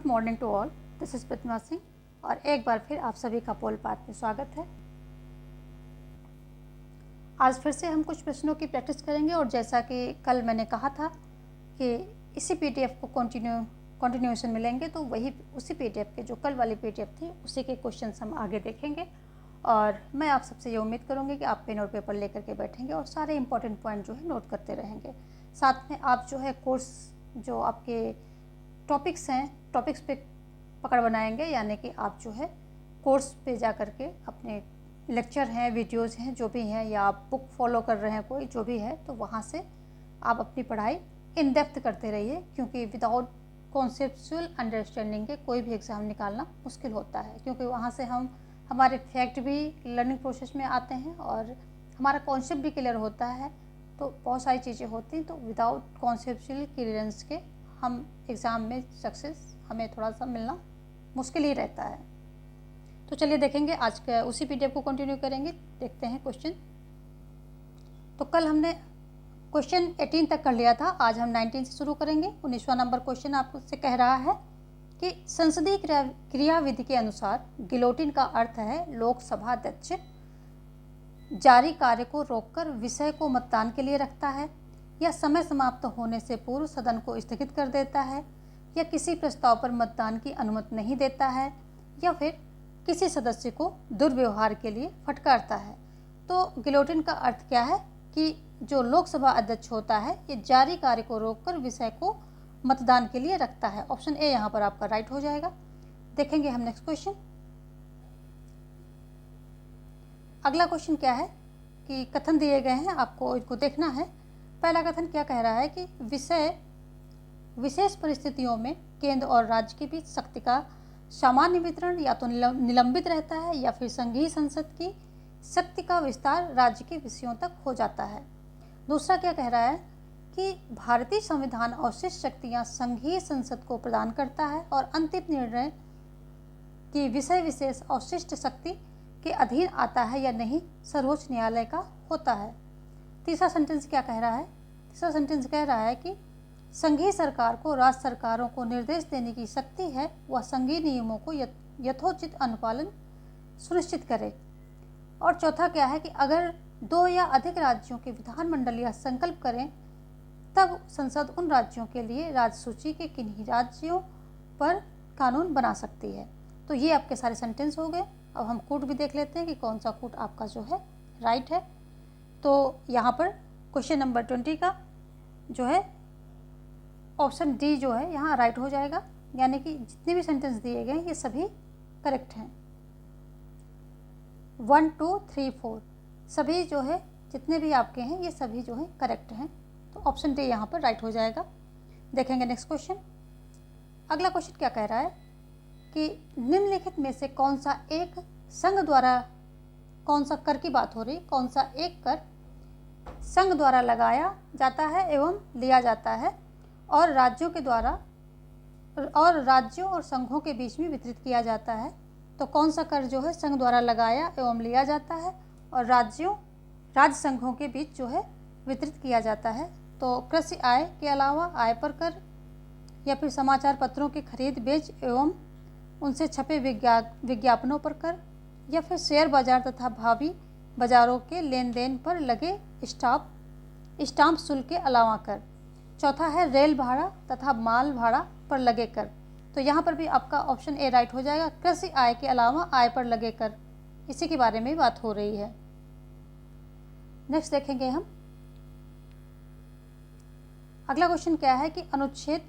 Good morning to all, this is Pratima Singh और एक बार फिर आप सभी का पोल पार्ट में स्वागत है। आज फिर से हम कुछ प्रश्नों की प्रैक्टिस करेंगे और जैसा कि कल मैंने कहा था कि इसी पीडीएफ को कंटिन्यूएशन मिलेंगे, तो वही उसी पीडीएफ के जो कल वाली पीडीएफ थी उसी के क्वेश्चंस हम आगे देखेंगे। और मैं आप सबसे ये उम्मीद करूँगी कि आप पेन और पेपर लेकर के बैठेंगे और सारे इंपॉर्टेंट पॉइंट जो है नोट करते रहेंगे। साथ में आप जो है कोर्स जो आपके टॉपिक्स हैं, टॉपिक्स पे पकड़ बनाएंगे, यानी कि आप जो है कोर्स पे जा कर के अपने लेक्चर हैं, वीडियोज़ हैं, जो भी हैं, या आप बुक फॉलो कर रहे हैं कोई जो भी है, तो वहाँ से आप अपनी पढ़ाई इन डेप्थ करते रहिए, क्योंकि विदाउट कॉन्सेप्चुअल अंडरस्टैंडिंग के कोई भी एग्ज़ाम निकालना मुश्किल होता है, क्योंकि वहाँ से हमारे फैक्ट भी लर्निंग प्रोसेस में आते हैं और हमारा कॉन्सेप्ट भी क्लियर होता है। तो बहुत सारी चीज़ें होती हैं, तो विदाउट कॉन्सेप्चुअल क्लियरेंस के हम एग्ज़ाम में सक्सेस हमें थोड़ा सा मिलना मुश्किल ही रहता है। तो चलिए देखेंगे, आज का उसी पीडीएफ को कंटिन्यू करेंगे। देखते हैं क्वेश्चन। तो कल हमने क्वेश्चन 18 तक कर लिया था, आज हम 19 से शुरू करेंगे। 19वां नंबर क्वेश्चन आपसे कह रहा है कि संसदीय क्रियाविधि के अनुसार गिलोटिन का अर्थ है लोकसभा अध्यक्ष जारी कार्य को रोककर विषय को मतदान के लिए रखता है, या समय समाप्त होने से पूर्व सदन को स्थगित कर देता है, या किसी प्रस्ताव पर मतदान की अनुमति नहीं देता है, या फिर किसी सदस्य को दुर्व्यवहार के लिए फटकारता है। तो गिलोटिन का अर्थ क्या है कि जो लोकसभा अध्यक्ष होता है ये जारी कार्य को रोककर विषय को मतदान के लिए रखता है। ऑप्शन ए यहाँ पर आपका राइट हो जाएगा। देखेंगे हम नेक्स्ट क्वेश्चन। अगला क्वेश्चन क्या है कि कथन दिए गए हैं, आपको इनको देखना है। पहला कथन क्या कह रहा है कि विषय विशेष परिस्थितियों में केंद्र और राज्य के बीच शक्ति का सामान्य वितरण या तो निलंबित रहता है, या फिर संघीय संसद की शक्ति का विस्तार राज्य के विषयों तक हो जाता है। दूसरा क्या कह रहा है कि भारतीय संविधान अवशिष्ट शक्तियाँ संघीय संसद को प्रदान करता है और अंतिम निर्णय की विषय विशेष अवशिष्ट शक्ति के अधीन आता है या नहीं सर्वोच्च न्यायालय का होता है। तीसरा सेंटेंस क्या कह रहा है? तीसरा सेंटेंस कह रहा है कि संघीय सरकार को राज्य सरकारों को निर्देश देने की शक्ति है, वह संघीय नियमों को यथोचित अनुपालन सुनिश्चित करे। और चौथा क्या है कि अगर दो या अधिक राज्यों के विधानमंडल यह संकल्प करें, तब संसद उन राज्यों के लिए राज्य सूची के किन्हीं राज्यों पर कानून बना सकती है। तो ये आपके सारे सेंटेंस हो गए। अब हम कूट भी देख लेते हैं कि कौन सा कूट आपका जो है राइट है। तो यहाँ पर क्वेश्चन नंबर 20 का जो है ऑप्शन डी जो है यहाँ राइट हो जाएगा, यानी कि जितने भी सेंटेंस दिए गए ये सभी करेक्ट हैं। 1, 2, 3, 4 सभी जो है जितने भी आपके हैं ये सभी जो है करेक्ट हैं। तो ऑप्शन डी यहाँ पर राइट हो जाएगा। देखेंगे नेक्स्ट क्वेश्चन। अगला क्वेश्चन क्या कह रहा है कि निम्नलिखित में से कौन सा एक संघ द्वारा, कौन सा कर की बात हो रही, कौन सा एक कर संघ द्वारा लगाया जाता है एवं लिया जाता है और राज्यों के द्वारा और राज्यों और संघों के बीच में वितरित किया जाता है। तो कौन सा कर जो है संघ द्वारा लगाया एवं लिया जाता है और राज्य संघों के बीच जो है वितरित किया जाता है? तो कृषि आय के अलावा आय पर कर, या फिर समाचार पत्रों की खरीद बेच एवं उनसे छपे विज्ञापनों पर कर, या फिर शेयर बाजार तथा भावी बाजारों के लेन देन पर लगे स्टाम्प शुल्क के अलावा कर। चौथा है रेल भाड़ा तथा माल भाड़ा पर लगे कर। तो यहाँ पर भी आपका ऑप्शन ए राइट हो जाएगा। कृषि आय के अलावा आय पर लगे कर, इसी के बारे में बात हो रही है। नेक्स्ट देखेंगे हम। अगला क्वेश्चन क्या है कि अनुच्छेद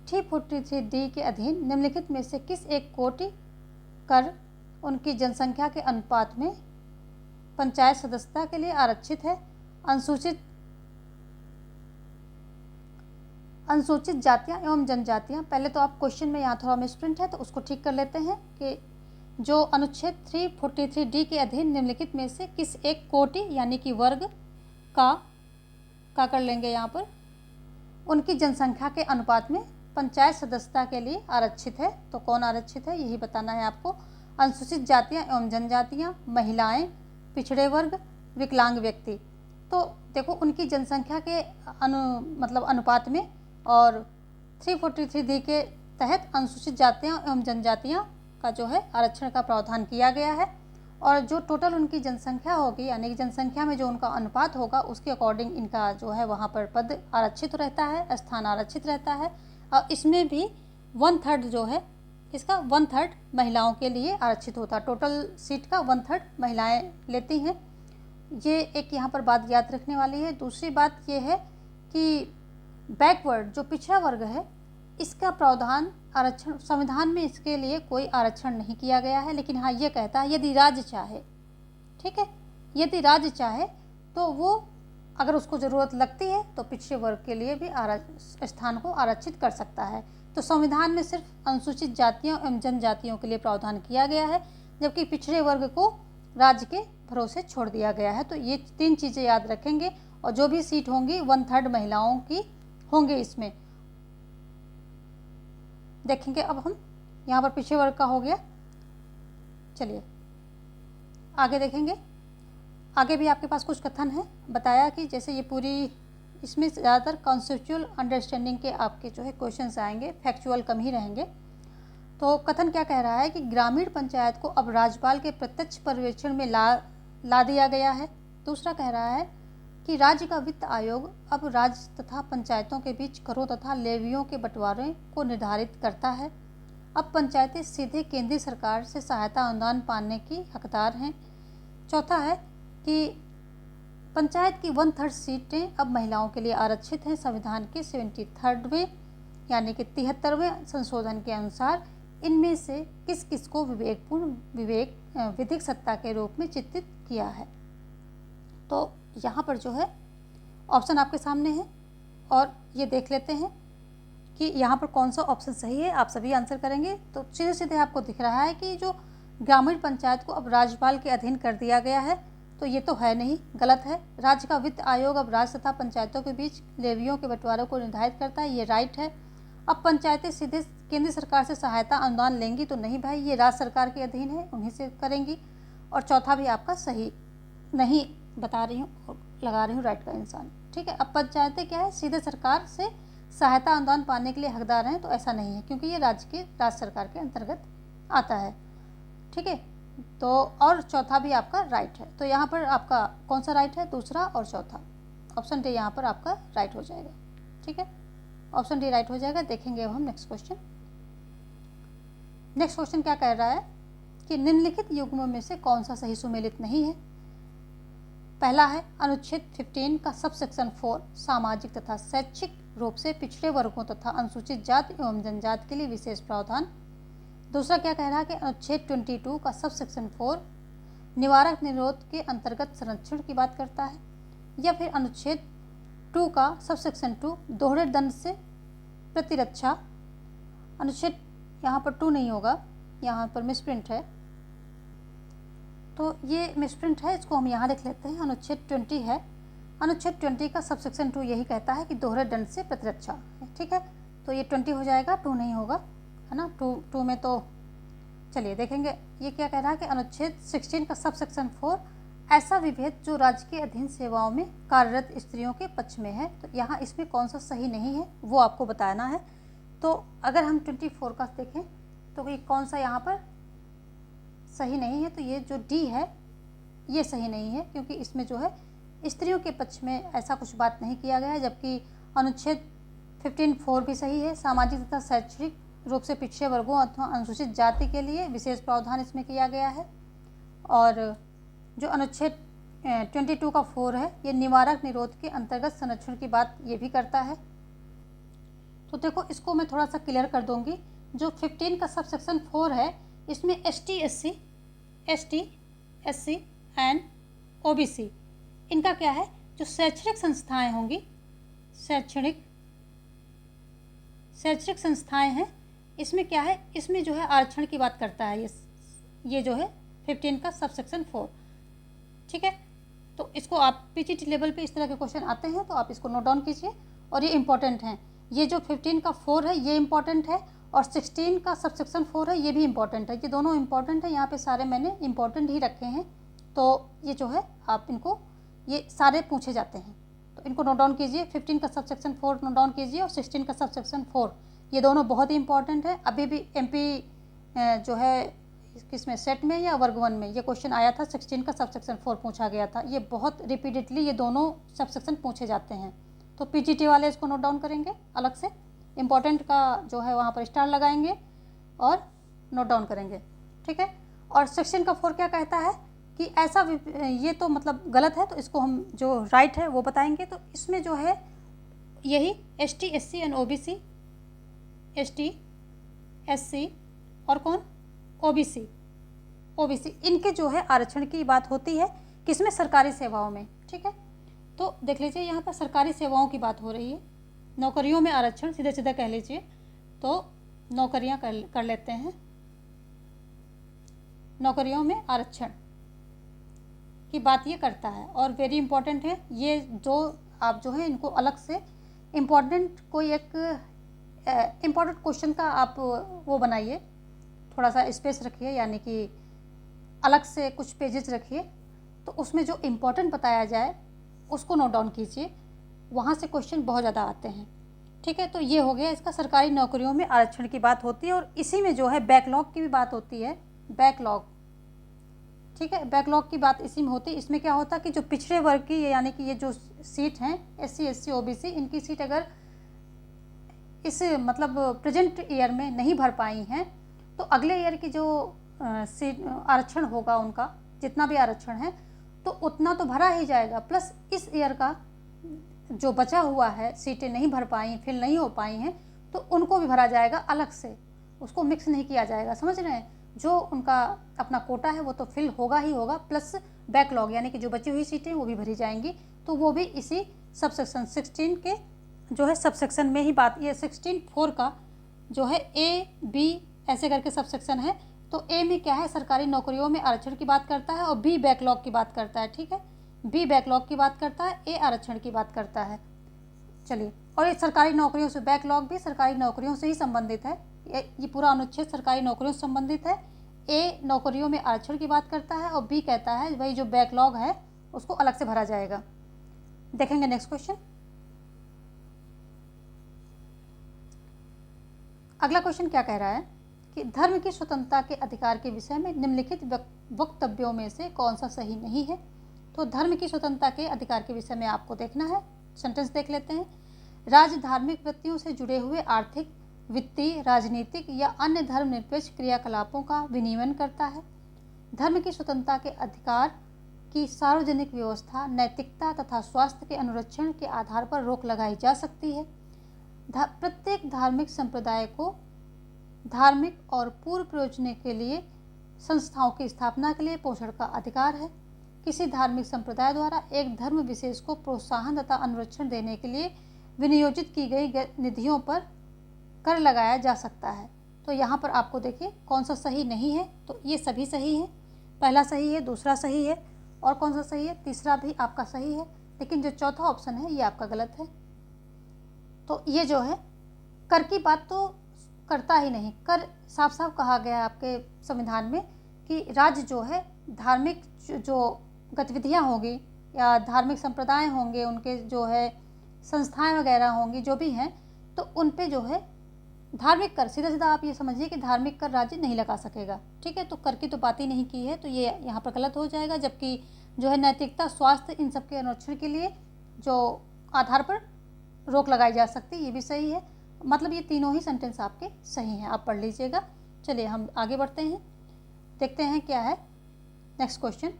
343D के अधीन निम्नलिखित में से किस एक कोटि कर उनकी जनसंख्या के अनुपात में पंचायत सदस्यता के लिए आरक्षित है? अनुसूचित जातियाँ एवं जनजातियाँ। पहले तो आप क्वेश्चन में यहाँ थोड़ा मिसप्रिंट है तो उसको ठीक कर लेते हैं कि जो अनुच्छेद 343D के अधीन निम्नलिखित में से किस एक कोटि यानी कि वर्ग का कर लेंगे यहाँ पर उनकी जनसंख्या के अनुपात में पंचायत सदस्यता के लिए आरक्षित है। तो कौन आरक्षित है यही बताना है आपको। अनुसूचित जातियाँ एवं जनजातियाँ, महिलाएं, पिछड़े वर्ग, विकलांग व्यक्ति। तो देखो उनकी जनसंख्या के अनुपात में और 343D के तहत अनुसूचित जातियाँ एवं जनजातियाँ का जो है आरक्षण का प्रावधान किया गया है। और जो टोटल उनकी जनसंख्या होगी, यानी कि जनसंख्या में जो उनका अनुपात होगा, उसके अकॉर्डिंग इनका जो है वहाँ पर पद आरक्षित रहता है, स्थान आरक्षित रहता है। और इसमें भी 1/3 जो है इसका 1/3 महिलाओं के लिए आरक्षित होता है। टोटल सीट का 1/3 महिलाएं लेती हैं। ये एक यहाँ पर बात याद रखने वाली है। दूसरी बात ये है कि बैकवर्ड जो पिछड़ा वर्ग है, इसका प्रावधान आरक्षण संविधान में इसके लिए कोई आरक्षण नहीं किया गया है। लेकिन हाँ, ये कहता है यदि राज्य चाहे, ठीक है, यदि राज्य चाहे तो वो अगर उसको ज़रूरत लगती है तो पिछड़े वर्ग के लिए भी स्थान को आरक्षित कर सकता है। तो संविधान में सिर्फ अनुसूचित जातियों एवं जनजातियों के लिए प्रावधान किया गया है, जबकि पिछड़े वर्ग को राज्य के भरोसे छोड़ दिया गया है। तो ये 3 चीज़ें याद रखेंगे। और जो भी सीट होंगी 1/3 महिलाओं की होंगे। इसमें देखेंगे अब हम, यहाँ पर पिछड़े वर्ग का हो गया। चलिए आगे देखेंगे। आगे भी आपके पास कुछ कथन है। बताया कि जैसे ये पूरी, इसमें ज़्यादातर कॉन्सेप्चुअल अंडरस्टैंडिंग के आपके जो है क्वेश्चंस आएंगे, फैक्चुअल कम ही रहेंगे। तो कथन क्या कह रहा है कि ग्रामीण पंचायत को अब राज्यपाल के प्रत्यक्ष पर्यवेक्षण में ला दिया गया है। दूसरा कह रहा है कि राज्य का वित्त आयोग अब राज्य तथा पंचायतों के बीच करों तथा लेवियों के बंटवारे को निर्धारित करता है। अब पंचायतें सीधे केंद्रीय सरकार से सहायता अनुदान पाने की हकदार हैं। चौथा है कि पंचायत की 1/3 सीटें अब महिलाओं के लिए आरक्षित हैं। संविधान के 73वें यानी कि 73वें संशोधन के अनुसार इनमें से किस किस को विधिक सत्ता के रूप में चित्रित किया है। तो यहाँ पर जो है ऑप्शन आपके सामने है और ये देख लेते हैं कि यहाँ पर कौन सा ऑप्शन सही है। आप सभी आंसर करेंगे तो सीधे सीधे आपको दिख रहा है कि जो ग्रामीण पंचायत को अब राज्यपाल के अधीन कर दिया गया है, तो ये तो है नहीं, गलत है। राज्य का वित्त आयोग अब राज्य तथा पंचायतों के बीच लेवियों के बंटवारे को निर्धारित करता है, ये राइट है। अब पंचायतें सीधे केंद्र सरकार से सहायता अनुदान लेंगी, तो नहीं भाई, ये राज्य सरकार के अधीन है, उन्हीं से करेंगी। और चौथा भी आपका सही नहीं बता रही हूँ, लगा रही हूँ राइट का इंसान, ठीक है। अब पंचायतें क्या है, सीधे सरकार से सहायता अनुदान पाने के लिए हकदार हैं, तो ऐसा नहीं है क्योंकि ये राज्य सरकार के अंतर्गत आता है, ठीक है। तो और चौथा भी आपका राइट है। तो यहाँ पर आपका कौन सा राइट है, दूसरा और चौथा, ऑप्शन डी यहाँ पर आपका राइट हो जाएगा, ठीक है। ऑप्शन डी राइट हो जाएगा। देखेंगे अब हम नेक्स्ट क्वेश्चन। नेक्स्ट क्वेश्चन क्या कह रहा है कि निम्नलिखित युग्मों में से कौन सा सही सुमेलित नहीं है। पहला है अनुच्छेद 15 का सबसेक्शन 4 सामाजिक तथा शैक्षिक रूप से पिछड़े वर्गों तथा अनुसूचित जाति एवं जनजाति के लिए विशेष प्रावधान। दूसरा क्या कह रहा है कि अनुच्छेद 22 का सबसेक्शन 4 निवारक निरोध के अंतर्गत संरक्षण की बात करता है। या फिर अनुच्छेद 2 का सबसेक्शन 2 दोहरे दंड से प्रतिरक्षा। अनुच्छेद यहाँ पर 2 नहीं होगा, यहाँ पर मिसप्रिंट है, तो ये मिसप्रिंट है, इसको हम यहाँ देख लेते हैं। अनुच्छेद 20 है, अनुच्छेद 20 का सबसेक्शन 2 यही कहता है कि दोहरे दंड से प्रतिरक्षा, ठीक है। तो ये 20 हो जाएगा, 2 नहीं होगा, है ना। 2 में तो चलिए देखेंगे ये क्या कह रहा है कि अनुच्छेद 16 का सबसेक्शन 4 ऐसा विभेद जो राज्य के अधीन सेवाओं में कार्यरत स्त्रियों के पक्ष में है। तो यहाँ इसमें कौन सा सही नहीं है वो आपको बताना है। तो अगर हम 24 का देखें तो ये कौन सा यहाँ पर सही नहीं है, तो ये जो डी है ये सही नहीं है, क्योंकि इसमें जो है स्त्रियों के पक्ष में ऐसा कुछ बात नहीं किया गया है। जबकि अनुच्छेद 15(4) भी सही है, सामाजिक तथा शैक्षणिक रूप से पिछड़े वर्गों अथवा अनुसूचित जाति के लिए विशेष प्रावधान इसमें किया गया है। और जो अनुच्छेद 22 का 4 है ये निवारक निरोध के अंतर्गत संरक्षण की बात ये भी करता है। तो देखो इसको मैं थोड़ा सा क्लियर कर दूंगी। जो 15 का सबसेक्शन 4 है इसमें ST, SC एंड OBC इनका क्या है, जो शैक्षणिक संस्थाएं होंगी, शैक्षणिक संस्थाएं हैं, इसमें क्या है, इसमें जो है आरक्षण की बात करता है ये जो है 15 का सबसेक्शन 4, ठीक है। तो इसको आप PGT लेवल पे इस तरह के क्वेश्चन आते हैं तो आप इसको नोट डाउन कीजिए और ये इंपॉर्टेंट हैं। ये जो 15 का 4 है ये इंपॉर्टेंट है और 16 का सबसेक्शन 4 है ये भी इंपॉर्टेंट है। ये दोनों इंपॉर्टेंट है, यहाँ पे सारे मैंने इंपॉर्टेंट ही रखे हैं। तो ये जो है आप इनको, ये सारे पूछे जाते हैं तो इनको नोट डाउन कीजिए। 15 का सबसेक्शन 4 नोट डाउन कीजिए और 16 का सबसेक्शन 4 ये दोनों बहुत ही इंपॉर्टेंट है। अभी भी एमपी जो है किसमें सेट में या वर्ग 1 में ये क्वेश्चन आया था, 16 का सबसेक्शन 4 पूछा गया था। ये बहुत रिपीटेडली ये दोनों सबसेक्शन पूछे जाते हैं। तो पीजीटी वाले इसको नोट डाउन करेंगे अलग से, इम्पॉर्टेंट का जो है वहाँ पर स्टार लगाएंगे और नोट डाउन करेंगे, ठीक है। और सेक्शन का 4 क्या कहता है कि ऐसा, ये तो मतलब गलत है तो इसको हम जो राइट है वो बताएंगे। तो इसमें जो है यही ST SC and OBC, ST SC और कौन OBC इनके जो है आरक्षण की बात होती है किसमें, सरकारी सेवाओं में, ठीक है। तो देख लीजिए यहाँ पर सरकारी सेवाओं की बात हो रही है, नौकरियों में आरक्षण सीधे सीधे कह लीजिए तो नौकरियाँ कर लेते हैं, नौकरियों में आरक्षण की बात ये करता है। और वेरी इंपॉर्टेंट है ये दो, आप जो है इनको अलग से इम्पॉर्टेंट कोई एक इम्पॉर्टेंट क्वेश्चन का आप वो बनाइए, थोड़ा सा स्पेस रखिए, यानी कि अलग से कुछ पेजेस रखिए, तो उसमें जो इम्पोर्टेंट बताया जाए उसको नोट डाउन कीजिए, वहाँ से क्वेश्चन बहुत ज़्यादा आते हैं, ठीक है। तो ये हो गया इसका, सरकारी नौकरियों में आरक्षण की बात होती है। और इसी में जो है बैकलॉग की भी बात होती है, बैकलॉग, ठीक है, बैकलॉग की बात इसी में होती है। इसमें क्या होता है कि जो पिछड़े वर्ग की, यानी कि ये जो सीट हैं SC SC OBC, इनकी सीट अगर इस मतलब प्रेजेंट ईयर में नहीं भर पाई हैं तो अगले ईयर की जो सीट आरक्षण होगा उनका, जितना भी आरक्षण है तो उतना तो भरा ही जाएगा, प्लस इस ईयर का जो बचा हुआ है, सीटें नहीं भर पाई, फिल नहीं हो पाई हैं, तो उनको भी भरा जाएगा अलग से, उसको मिक्स नहीं किया जाएगा, समझ रहे हैं। जो उनका अपना कोटा है वो तो फिल होगा ही होगा, प्लस बैकलॉग यानी कि जो बची हुई सीटें वो भी भरी जाएंगी। तो वो भी इसी सबसेक्शन 16 के जो है सबसेक्शन में ही बात, ये 16(4) का जो है A B ऐसे करके सबसेक्शन है। तो A में क्या है, सरकारी नौकरियों में आरक्षण की बात करता है, और B बैकलॉग की बात करता है, ठीक है। B बैकलॉग की बात करता है, A आरक्षण की बात करता है। चलिए, और ये सरकारी नौकरियों से, बैकलॉग भी सरकारी नौकरियों से ही संबंधित है, ये पूरा अनुच्छेद सरकारी नौकरियों से संबंधित है। A नौकरियों में आरक्षण की बात करता है और B कहता है वही जो बैकलॉग है उसको अलग से भरा जाएगा। देखेंगे नेक्स्ट क्वेश्चन। अगला क्वेश्चन क्या कह रहा है कि धर्म की स्वतंत्रता के अधिकार के विषय में निम्नलिखित वक्तव्यों में से कौन सा सही नहीं है। तो धर्म की स्वतंत्रता के अधिकार के विषय में आपको देखना है, सेंटेंस देख लेते हैं। राज्य धार्मिक वृत्तियों से जुड़े हुए आर्थिक, वित्तीय, राजनीतिक या अन्य धर्मनिरपेक्ष क्रियाकलापों का विनियमन करता है। धर्म की स्वतंत्रता के अधिकार की सार्वजनिक व्यवस्था, नैतिकता तथा स्वास्थ्य के अनुरक्षण के आधार पर रोक लगाई जा सकती है। प्रत्येक धार्मिक संप्रदाय को धार्मिक और पूर्व प्रयोजन के लिए संस्थाओं की स्थापना के लिए पोषण का अधिकार है। किसी धार्मिक संप्रदाय द्वारा एक धर्म विशेष को प्रोत्साहन तथा अनुरक्षण देने के लिए विनियोजित की गई निधियों पर कर लगाया जा सकता है। तो यहाँ पर आपको देखिए कौन सा सही नहीं है, तो ये सभी सही है, पहला सही है, दूसरा सही है, और कौन सा सही है, तीसरा भी आपका सही है, लेकिन जो चौथा ऑप्शन है ये आपका गलत है। तो ये जो है कर की बात तो करता ही नहीं, कर साफ साफ कहा गया है आपके संविधान में कि राज्य जो है धार्मिक जो गतिविधियां होंगी या धार्मिक संप्रदाय होंगे, उनके जो है संस्थाएं वगैरह होंगी जो भी हैं, तो उन पे जो है धार्मिक कर, सीधा सीधा आप ये समझिए कि धार्मिक कर राज्य नहीं लगा सकेगा, ठीक है। तो कर की तो बात ही नहीं की है, तो ये यहाँ पर गलत हो जाएगा। जबकि जो है नैतिकता, स्वास्थ्य, इन सब के अनुरक्षण के लिए जो आधार पर रोक लगाई जा सकती है, ये भी सही है। मतलब ये तीनों ही सेंटेंस आपके सही हैं, आप पढ़ लीजिएगा। चलिए हम आगे बढ़ते हैं, देखते हैं क्या है नेक्स्ट क्वेश्चन।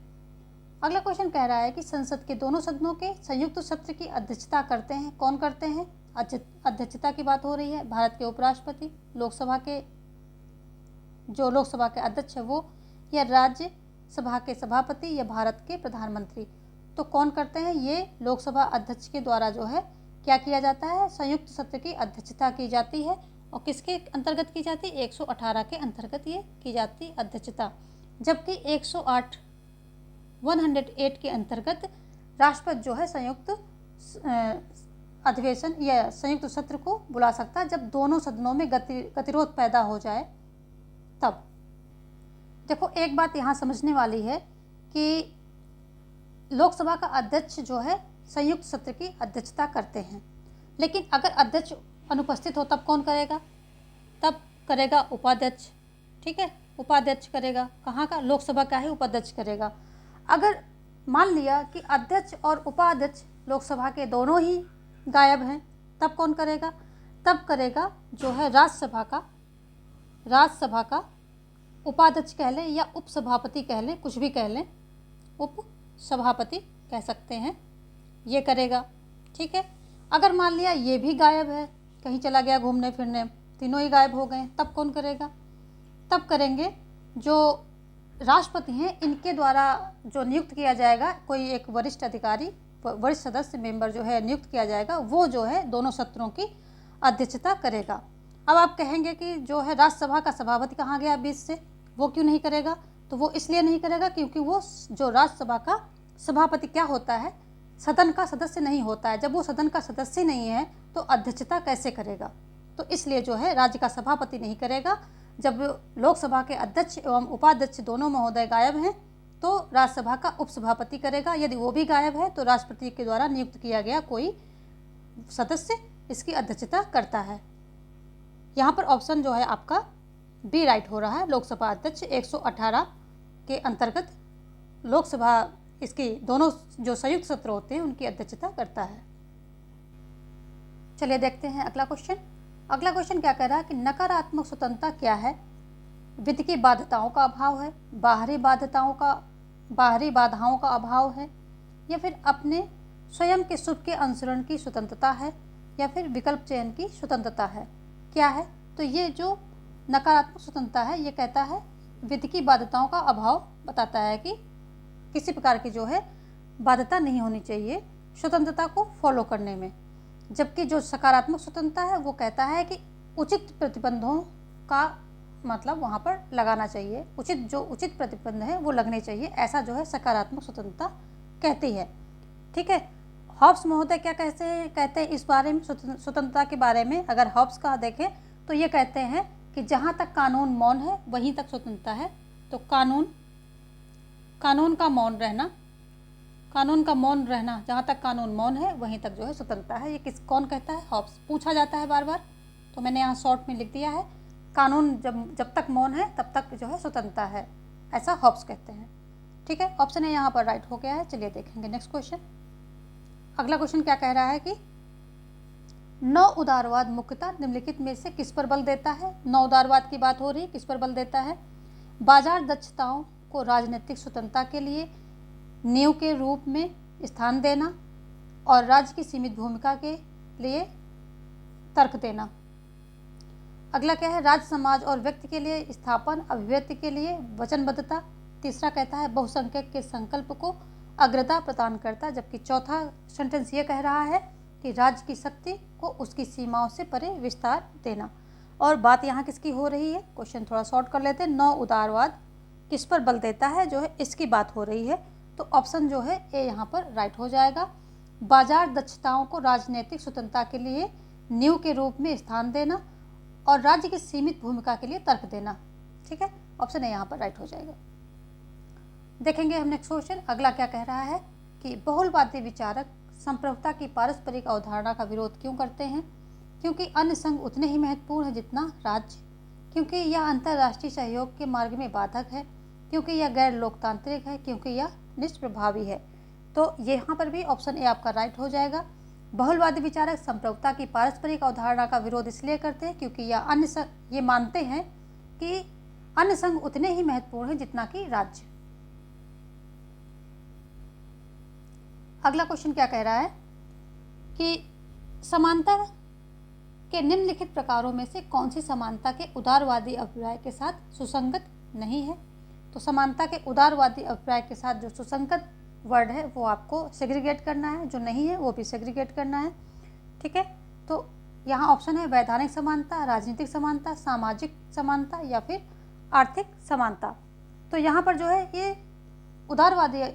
अगला क्वेश्चन कह रहा है कि संसद के दोनों सदनों के संयुक्त सत्र की अध्यक्षता करते हैं, कौन करते हैं। अध्यक्षता की बात हो रही है, भारत के उपराष्ट्रपति, लोकसभा के जो लोकसभा के अध्यक्ष है वो, या राज्य सभा के सभापति, या भारत के प्रधानमंत्री। तो कौन करते हैं, ये लोकसभा अध्यक्ष के द्वारा जो है क्या किया जाता है, संयुक्त सत्र की अध्यक्षता की जाती है। और किसके अंतर्गत की जाती है, 118 के अंतर्गत ये की जाती अध्यक्षता। जबकि 108 के अंतर्गत राष्ट्रपति जो है संयुक्त अधिवेशन या संयुक्त सत्र को बुला सकता है जब दोनों सदनों में गतिरोध पैदा हो जाए तब। देखो एक बात यहाँ समझने वाली है कि लोकसभा का अध्यक्ष जो है संयुक्त सत्र की अध्यक्षता करते हैं, लेकिन अगर अध्यक्ष अनुपस्थित हो तब कौन करेगा, तब करेगा उपाध्यक्ष, ठीक है, उपाध्यक्ष करेगा। कहाँ का? लोकसभा का ही उपाध्यक्ष करेगा। अगर मान लिया कि अध्यक्ष और उपाध्यक्ष लोकसभा के दोनों ही गायब हैं, तब कौन करेगा? तब करेगा जो है राज्यसभा का उपाध्यक्ष कह लें या उपसभापति कह लें, कुछ भी कह लें, उपसभापति कह सकते हैं, ये करेगा, ठीक है। अगर मान लिया ये भी गायब है, कहीं चला गया घूमने फिरने, तीनों ही गायब हो गए, तब कौन करेगा? तब करेंगे जो राष्ट्रपति हैं, इनके द्वारा जो नियुक्त किया जाएगा, कोई एक वरिष्ठ अधिकारी, वरिष्ठ सदस्य मेंबर जो है नियुक्त किया जाएगा, वो जो है दोनों सत्रों की अध्यक्षता करेगा। अब आप कहेंगे कि जो है राज्यसभा का सभापति कहाँ गया बीच से, वो क्यों नहीं करेगा? तो वो इसलिए नहीं करेगा क्योंकि वो जो राज्यसभा का सभापति क्या होता है, सदन का सदस्य नहीं होता है। जब वो सदन का सदस्य नहीं है तो अध्यक्षता कैसे करेगा? तो इसलिए जो है राज्य का सभापति नहीं करेगा। जब लोकसभा के अध्यक्ष एवं उपाध्यक्ष दोनों महोदय गायब हैं तो राज्यसभा का उपसभापति करेगा। यदि वो भी गायब है तो राष्ट्रपति के द्वारा नियुक्त किया गया कोई सदस्य इसकी अध्यक्षता करता है। यहाँ पर ऑप्शन जो है आपका बी राइट हो रहा है। लोकसभा अध्यक्ष 118 के अंतर्गत लोकसभा इसकी दोनों जो संयुक्त सत्र होते हैं उनकी अध्यक्षता करता है। चलिए देखते हैं अगला क्वेश्चन। अगला क्वेश्चन क्या कह रहा है कि नकारात्मक स्वतंत्रता क्या है? वित्तीय बाध्यताओं का अभाव है, बाहरी बाधाओं का अभाव है, या फिर अपने स्वयं के सुख के अनुसरण की स्वतंत्रता है, या फिर विकल्प चयन की स्वतंत्रता है। क्या है? तो ये जो नकारात्मक स्वतंत्रता है ये कहता है वित्तीय बाध्यताओं का अभाव बताता है कि किसी प्रकार की जो है बाध्यता नहीं होनी चाहिए स्वतंत्रता को फॉलो करने में। जबकि जो सकारात्मक स्वतंत्रता है वो कहता है कि उचित प्रतिबंधों का मतलब वहाँ पर लगाना चाहिए, उचित प्रतिबंध है वो लगने चाहिए, ऐसा जो है सकारात्मक स्वतंत्रता कहती है, ठीक है। हॉब्स महोदय क्या कहते हैं इस बारे में, स्वतंत्रता के बारे में? अगर हॉब्स का देखें तो ये कहते हैं कि जहाँ तक कानून मौन है वहीं तक स्वतंत्रता है। तो कानून का मौन रहना, जहाँ तक कानून मौन है वहीं तक जो है स्वतंत्रता है। ये कौन कहता है? हॉब्स। पूछा जाता है बार बार, तो मैंने यहाँ शॉर्ट में लिख दिया है, कानून जब तक मौन है तब तक जो है स्वतंत्रता है, ऐसा हॉब्स कहते हैं, ठीक है। ऑप्शन है यहाँ पर राइट हो गया है। चलिए देखेंगे नेक्स्ट क्वेश्चन। अगला क्वेश्चन क्या कह रहा है कि नौ उदारवाद मुख्यतः निम्नलिखित में से किस पर बल देता है? नौ उदारवाद की बात हो रही है, किस पर बल देता है? बाजार दक्षताओं को राजनीतिक स्वतंत्रता के लिए नींव के रूप में स्थान देना और राज्य की सीमित भूमिका के लिए तर्क देना। अगला क्या है? राज्य, समाज और व्यक्ति के लिए स्थापन अभिव्यक्ति के लिए वचनबद्धता। तीसरा कहता है बहुसंख्यक के संकल्प को अग्रता प्रदान करता। जबकि चौथा सेंटेंस ये कह रहा है कि राज्य की शक्ति को उसकी सीमाओं से परे विस्तार देना। और बात यहाँ किसकी हो रही है? क्वेश्चन थोड़ा शॉर्ट कर लेते हैं। नौ उदारवाद किस पर बल देता है, जो है इसकी बात हो रही है। तो ऑप्शन जो है ए यहाँ पर राइट हो जाएगा। बाजार दक्षताओं को राजनीतिक स्वतंत्रता के लिए नींव के रूप में स्थान देना और राज्य की सीमित भूमिका के लिए तर्क देना, ठीक है। ऑप्शन ए यहाँ पर राइट हो जाएगा। देखेंगे हम नेक्स्ट क्वेश्चन। अगला क्या कह रहा है कि बहुलवादी विचारक संप्रभुता की पारस्परिक अवधारणा का विरोध क्यों करते हैं? क्योंकि अन्य संघ उतने ही महत्वपूर्ण है जितना राज्य, क्योंकि यह अंतर्राष्ट्रीय सहयोग के मार्ग में बाधक है, क्योंकि यह गैर लोकतांत्रिक है, क्योंकि यह निष्प्रभावी है। तो यहाँ पर भी ऑप्शन ए आपका राइट हो जाएगा। बहुलवादी विचारक संप्रभुता की पारस्परिक अवधारणा का विरोध इसलिए करते हैं क्योंकि ये मानते हैं कि अन्य संघ उतने ही महत्वपूर्ण है जितना कि राज्य। अगला क्वेश्चन क्या कह रहा है कि समानता के निम्नलिखित प्रकारों में से कौन सी समानता के उदारवादी अभिप्राय के साथ सुसंगत नहीं है? तो समानता के उदारवादी अभिप्राय के साथ जो सुसंगत वर्ड है वो आपको सेग्रीगेट करना है, जो नहीं है वो भी सेग्रीगेट करना है, ठीक है। तो यहाँ ऑप्शन है वैधानिक समानता, राजनीतिक समानता, सामाजिक समानता या फिर आर्थिक समानता। तो यहाँ पर जो है ये उदारवादी है,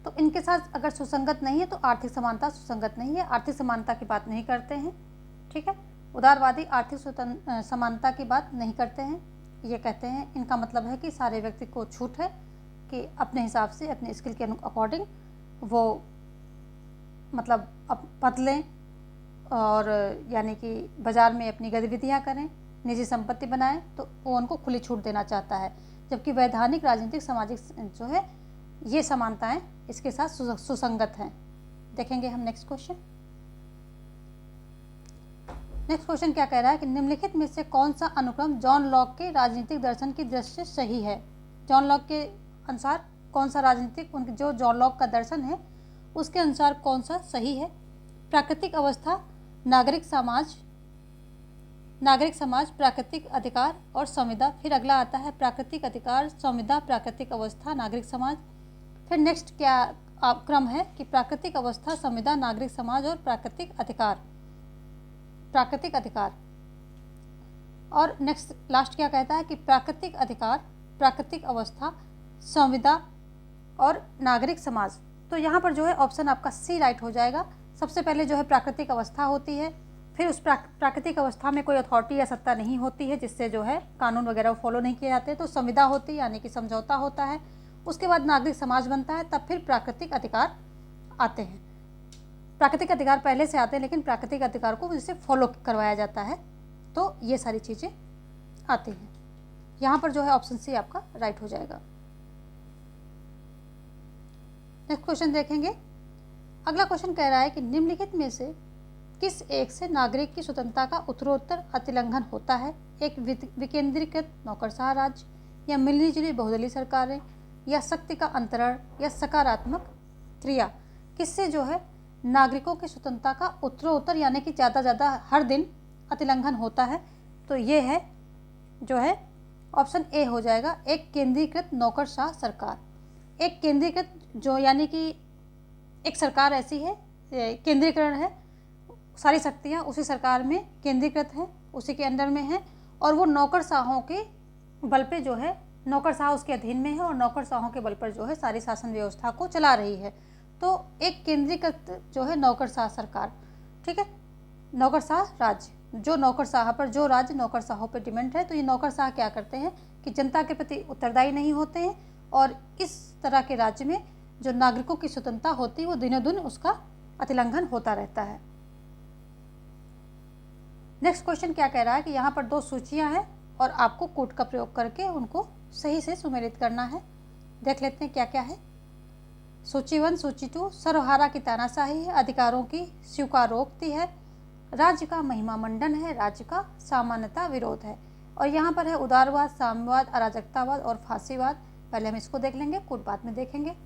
तो इनके साथ अगर सुसंगत नहीं है तो आर्थिक समानता सुसंगत नहीं है, आर्थिक समानता की बात नहीं करते हैं, ठीक है। उदारवादी आर्थिक समानता की बात नहीं करते हैं। ये कहते हैं इनका मतलब है कि सारे व्यक्ति को छूट है कि अपने हिसाब से अपने स्किल के अकॉर्डिंग वो मतलब अब बदलें और यानी कि बाज़ार में अपनी गतिविधियां करें, निजी संपत्ति बनाएं, तो वो उनको खुली छूट देना चाहता है। जबकि वैधानिक, राजनीतिक, सामाजिक जो है ये समानताएं इसके साथ सुसंगत हैं। देखेंगे हम नेक्स्ट क्वेश्चन। नेक्स्ट क्वेश्चन क्या कह रहा है कि निम्नलिखित में से कौन सा अनुक्रम जॉन लॉक के राजनीतिक दर्शन की दृष्टि से सही है। जॉन लॉक के अनुसार कौन सा राजनीतिक, उनके जो जॉन लॉक का दर्शन है उसके अनुसार कौन सा सही है। प्राकृतिक अवस्था, नागरिक समाज, प्राकृतिक अधिकार और संविदा। फिर अगला आता है प्राकृतिक अधिकार, संविदा, प्राकृतिक अवस्था, नागरिक समाज। फिर नेक्स्ट क्या क्रम है कि प्राकृतिक अवस्था, संविदा, नागरिक समाज और प्राकृतिक अधिकार। और नेक्स्ट लास्ट क्या कहता है कि प्राकृतिक अधिकार, प्राकृतिक अवस्था, संविदा और नागरिक समाज। तो यहाँ पर जो है ऑप्शन आपका सी राइट हो जाएगा। सबसे पहले जो है प्राकृतिक अवस्था होती है, फिर उस प्राकृतिक अवस्था में कोई अथॉरिटी या सत्ता नहीं होती है जिससे जो है कानून वगैरह फॉलो नहीं किए जाते, तो संविदा होती है यानी कि समझौता होता है। उसके बाद नागरिक समाज बनता है, तब फिर प्राकृतिक अधिकार आते हैं। प्राकृतिक अधिकार पहले से आते हैं लेकिन प्राकृतिक अधिकार को जिससे फॉलो करवाया जाता है, तो ये सारी चीज़ें आती हैं। यहाँ पर जो है ऑप्शन सी आपका राइट हो जाएगा। नेक्स्ट क्वेश्चन देखेंगे। अगला क्वेश्चन कह रहा है कि निम्नलिखित में से किस एक से नागरिक की स्वतंत्रता का उत्तरोत्तर अतिलंघन होता है। एक विकेंद्रीकृत नौकरशाह राज्य, या मिलनी जुली बहुदलीय सरकारें, या शक्ति का अंतरण, या सकारात्मक क्रिया। किससे जो है नागरिकों की स्वतंत्रता का उत्तरोत्तर यानी कि ज़्यादा हर दिन अतिलंघन होता है, तो ये है जो है ऑप्शन ए हो जाएगा, एक केंद्रीकृत नौकरशाह सरकार। एक केंद्रीकृत जो यानी कि एक सरकार ऐसी है, केंद्रीकरण है, सारी शक्तियाँ उसी सरकार में केंद्रीकृत हैं, उसी के अंडर में हैं, और वो नौकरशाहों के बल पे जो है, नौकरशाह उसके अधीन में है और नौकरशाहों के बल पर जो है सारी शासन व्यवस्था को चला रही है। तो एक केंद्रीकृत जो है नौकरशाह सरकार, ठीक है, नौकरशाह राज्य, जो नौकरशाह पर, जो राज्य नौकरशाहों पर डिपेंड है, तो ये नौकरशाह क्या करते हैं कि जनता के प्रति उत्तरदायी नहीं होते हैं, और इस तरह के राज्य में जो नागरिकों की स्वतंत्रता होती है वो दिनों दिन उसका अतिलंघन होता रहता है। नेक्स्ट क्वेश्चन क्या कह रहा है कि यहाँ पर दो सूचियाँ हैं और आपको कोड का प्रयोग करके उनको सही से सुमेलित करना है। देख लेते हैं क्या क्या है। सूची 1, सूची 2 सर्वहारा की तानाशाही है, अधिकारों की स्वीकारोक्ति है, राज्य का महिमा मंडन है, राज्य का सामान्यता विरोध है। और यहाँ पर है उदारवाद, साम्यवाद, अराजकतावाद और फांसीवाद। पहले हम इसको देख लेंगे, कोड बाद में देखेंगे।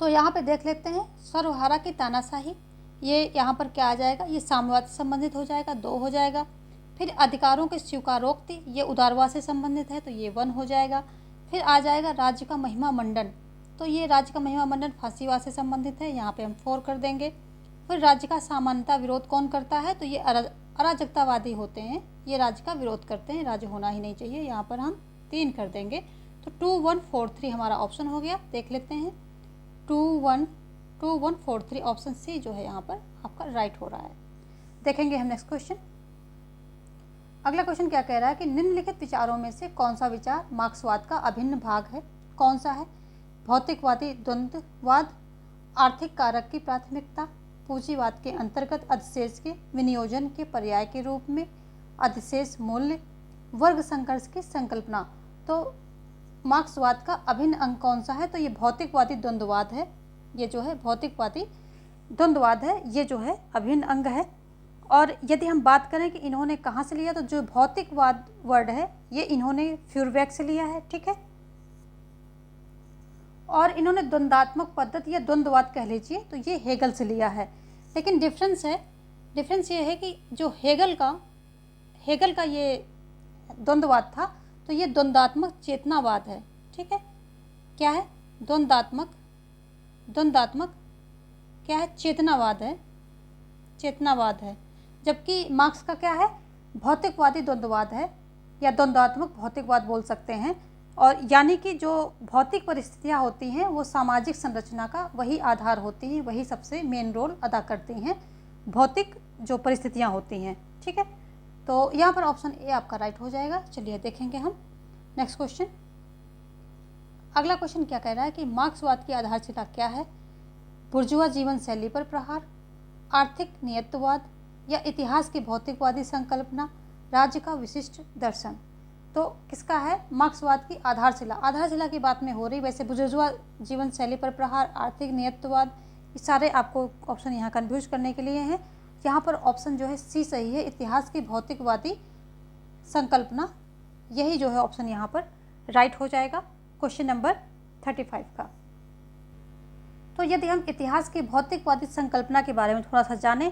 तो यहाँ पे देख लेते हैं सर्वहारा की तानाशाही, ये यहाँ पर क्या आ जाएगा, ये साम्यवाद से संबंधित हो जाएगा, 2 हो जाएगा। फिर अधिकारों की स्वीकारोक्ति, ये उदारवाद से संबंधित है, तो ये 1 हो जाएगा। फिर आ जाएगा राज्य का महिमा मंडन, तो ये राज्य का महिमा मंडन फांसीवाद से संबंधित है, यहाँ पे हम 4 कर देंगे। फिर राज्य का सामान्यता विरोध कौन करता है, तो ये अराजकतावादी होते हैं, ये राज्य का विरोध करते हैं, राज्य होना ही नहीं चाहिए, यहाँ पर हम 3 कर देंगे। तो 2, 1, 4, 3 हमारा ऑप्शन हो गया। देख लेते हैं 2, 1, 2, 1, 4, 3 ऑप्शन सी जो है यहाँ पर आपका राइट हो रहा है। देखेंगे हम नेक्स्ट क्वेश्चन। अगला क्वेश्चन क्या कह रहा है कि निम्नलिखित विचारों में से कौन सा विचार मार्क्सवाद का अभिन्न भाग है। कौन सा है? भौतिकवादी द्वंद्ववाद, आर्थिक कारक की प्राथमिकता, पूंजीवाद के अंतर्गत अधिशेष के विनियोजन के पर्याय के रूप में, अधिशेष मूल्य, वर्ग संघर्ष की संकल्पना। तो मार्क्सवाद का अभिन्न अंग कौन सा है, तो ये भौतिकवादी द्वंद्ववाद है, ये जो है भौतिकवादी द्वंद्ववाद है, ये जो है अभिन्न अंग है। और यदि हम बात करें कि इन्होंने कहाँ से लिया, तो जो भौतिकवाद वर्ड है ये इन्होंने फ्यूरबैक से लिया है, ठीक है। और इन्होंने द्वंद्वात्मक पद्धति या द्वंद्ववाद कह लीजिए, तो ये हेगल से लिया है। लेकिन डिफरेंस ये है कि जो हेगल का ये द्वंद्ववाद था, तो ये द्वंद्वात्मक चेतनावाद है, ठीक है। क्या है? द्वंद्वात्मक क्या है? चेतनावाद है। जबकि मार्क्स का क्या है? भौतिकवादी द्वंद्ववाद है, या द्वंद्वात्मक भौतिकवाद बोल सकते हैं। और यानी कि जो भौतिक परिस्थितियाँ होती हैं वो सामाजिक संरचना का वही आधार होती हैं, वही सबसे मेन रोल अदा करती हैं, भौतिक जो परिस्थितियाँ होती हैं, ठीक है। तो यहाँ पर ऑप्शन ए आपका राइट हो जाएगा। चलिए देखेंगे हम नेक्स्ट क्वेश्चन। अगला क्वेश्चन क्या कह रहा है कि मार्क्सवाद की आधारशिला क्या है। बुर्जुआ जीवन शैली पर प्रहार, आर्थिक नियतवाद या इतिहास की भौतिकवादी संकल्पना, राज्य का विशिष्ट दर्शन। तो किसका है? मार्क्सवाद की आधारशिला। आधारशिला की बात में हो रही, वैसे बुर्जुआ जीवन शैली पर प्रहार, आर्थिक नियतवाद, ये सारे आपको ऑप्शन यहाँ कन्फ्यूज करने के लिए हैं। यहाँ पर ऑप्शन जो है सी सही है, इतिहास की भौतिकवादी संकल्पना, यही जो है ऑप्शन यहाँ पर राइट हो जाएगा क्वेश्चन नंबर 35 का। तो यदि हम इतिहास की भौतिकवादी संकल्पना के बारे में थोड़ा सा जानें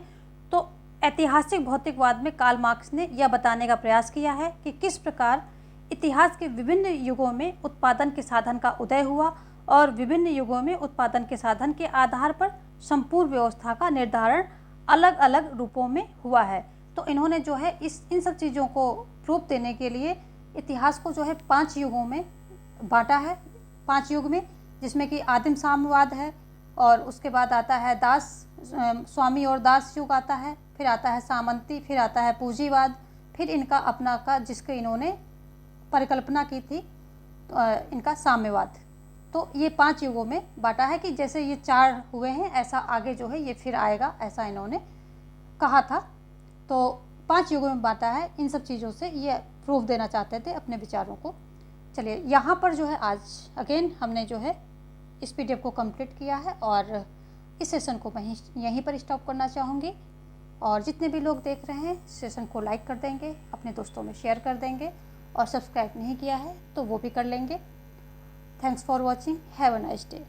तो ऐतिहासिक भौतिकवाद में कार्ल मार्क्स ने यह बताने का प्रयास किया है कि किस प्रकार इतिहास के विभिन्न युगों में उत्पादन के साधन का उदय हुआ और विभिन्न युगों में उत्पादन के साधन के आधार पर संपूर्ण व्यवस्था का निर्धारण अलग अलग रूपों में हुआ है। तो इन्होंने जो है इन सब चीज़ों को प्रूफ देने के लिए इतिहास को जो है 5 युगों में बांटा है, 5 युग में, जिसमें कि आदिम साम्यवाद है और उसके बाद आता है स्वामी और दास युग आता है, फिर आता है सामंती, फिर आता है पूंजीवाद, फिर इनका अपना का जिसके इन्होंने परिकल्पना की थी इनका साम्यवाद। तो ये 5 युगों में बांटा है कि जैसे ये 4 हुए हैं ऐसा आगे जो है ये फिर आएगा, ऐसा इन्होंने कहा था। तो 5 युगों में बांटा है, इन सब चीज़ों से ये प्रूफ देना चाहते थे अपने विचारों को। चलिए यहाँ पर जो है आज अगेन हमने जो है इस PDF को कंप्लीट किया है और इस सेशन को मैं यहीं पर स्टॉप करना चाहूँगी। और जितने भी लोग देख रहे हैं सेशन को लाइक कर देंगे, अपने दोस्तों में शेयर कर देंगे और सब्सक्राइब नहीं किया है तो वो भी कर लेंगे। Thanks for watching, have a nice day.